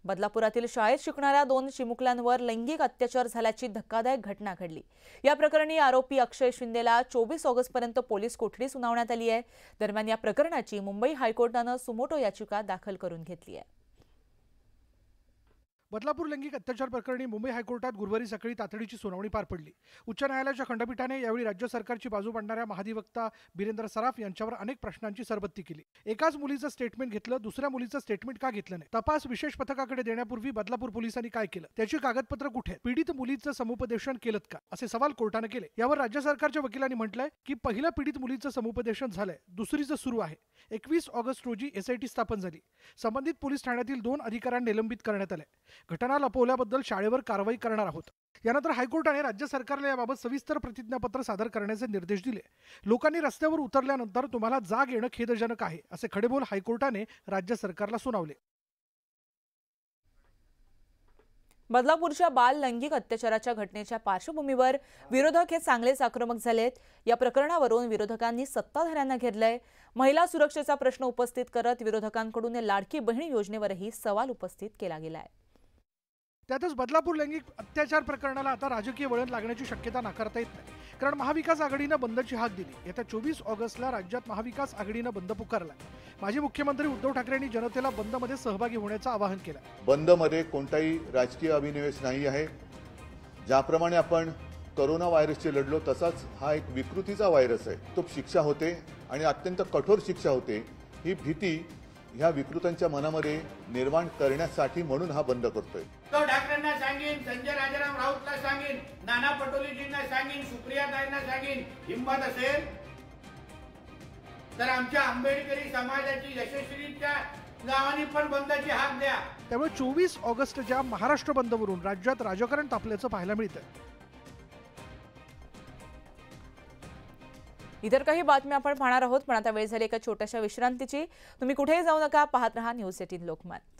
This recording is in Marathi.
बदलापुरातील शाळेत शिकणाऱ्या 2 चिमुकल्यांवर लैंगिक अत्याचार झाल्याची धक्कादायक घटना घडली। या प्रकरणी आरोपी अक्षय शिंदेला 24 ऑगस्टपर्यंत पोलीस कोठडी सुनावण्यात आली आहे। दरम्यान या प्रकरणाची मुंबई हायकोर्टाने सुमोटो याचिका दाखल करून घेतली आहे। बदलापूर लैंगिक अत्याचार प्रकरणी मुंबई हायकोर्टात गुरुवारी सकाळी तातडीची सुनावणी पार पडली। उच्च न्यायालयाच्या खंडपीठाने यावेळी राज्य सरकारची बाजू मांडणाऱ्या महाधिवक्ता बिरेंद्र सराफ यांच्यावर अनेक प्रश्नांची सरबत्ती केली। एकाच मुलीचं स्टेटमेंट घेतलं, दुसऱ्या मुलीचं स्टेटमेंट का घेतलं नाही, तपास विशेष पथकाकडे देण्यापूर्वी बदलापूर पोलिसांनी काय केलं, त्याची कागदपत्र कुठे, पीडित मुलीचं समुपदेशन केलं का, असे सवाल कोर्टाने केले। यावर राज्य सरकारच्या वकिलांनी म्हटलंय की पहिल्या पीडित मुलीचं समुपदेशन झालंय, दुसरीचं सुरू आहे। 21 ऑगस्ट रोजी एसआयटी स्थापन झाली। संबंधित पोलीस ठाण्यातील 2 अधिकाऱ्यांना निलंबित करण्यात आले। घटना लपवल्याबद्दल शाळेवर कारवाई करणार आहोत। यानंतर हायकोर्टाने राज्य सरकारला याबाबत सविस्तर प्रतिज्ञापत्र सादर करण्याचे निर्देश दिले। लोकांनी रस्त्यावर उतरल्यानंतर तुम्हाला जाग येणं खेदजनक आहे, असे खडेबोल हायकोर्टाने राज्य सरकारला सुनावले। बदलापूरच्या बाल लैंगिक अत्याचाराच्या घटनेच्या पार्श्वभूमीवर विरोधक हे चांगलेच आक्रमक झालेत। या प्रकरणावरून विरोधकांनी सत्ताधाऱ्यांना घेरलंय। महिला सुरक्षेचा प्रश्न उपस्थित करत विरोधकांकडून लाडकी बहीण योजनेवरही सवाल उपस्थित केला गेलाय। त्यातच बदलापूर लैंगिक अत्याचार प्रकरणाला आता राजकीय वळण लागण्याची शक्यता नाकारता येत नाही, कारण महाविकास आघाडीनं बंदची हाक दिली। येत्या 24 ऑगस्टला राज्यात महाविकास आघाडीनं बंद पुकारला। माजी मुख्यमंत्री उद्धव ठाकरेंनी जनतेला बंदमध्ये सहभागी होण्याचं आवाहन केलं। बंदमध्ये कोणताही राजकीय अभिनिवेश नाही आहे। ज्याप्रमाणे आपण कोरोना व्हायरसशी लढलो, तसाच हा एक विकृतीचा व्हायरस आहे। तो शिक्षा होते आणि अत्यंत कठोर शिक्षा होते, ही भीती ह्या विकृतांच्या मनामध्ये निर्माण करण्यासाठी म्हणून हा बंद करतोय। उद्धव ठाकरेंना सांगेन, संजय राजाराम राऊतला सांगेन, नाना पटोलेजींना सांगेन, सुप्रियाताईंना सांगेन, हिंमत असेल तर आमच्या आंबेडकरी समाजाची यशस्वीरित्या गावांनी पण बंदची हाक द्या। त्यामुळे 24 ऑगस्टच्या महाराष्ट्र बंदवरून राज्यात राजकारण तापल्याचं पाहायला मिळतं। इतर काही बातम्या आपण पाहणार आहोत, पण आता वेळ झाली एका छोट्याशा विश्रांतीची। तुम्ही कुठेही जाऊ नका, पाहत रहा न्यूज 18 लोकमत।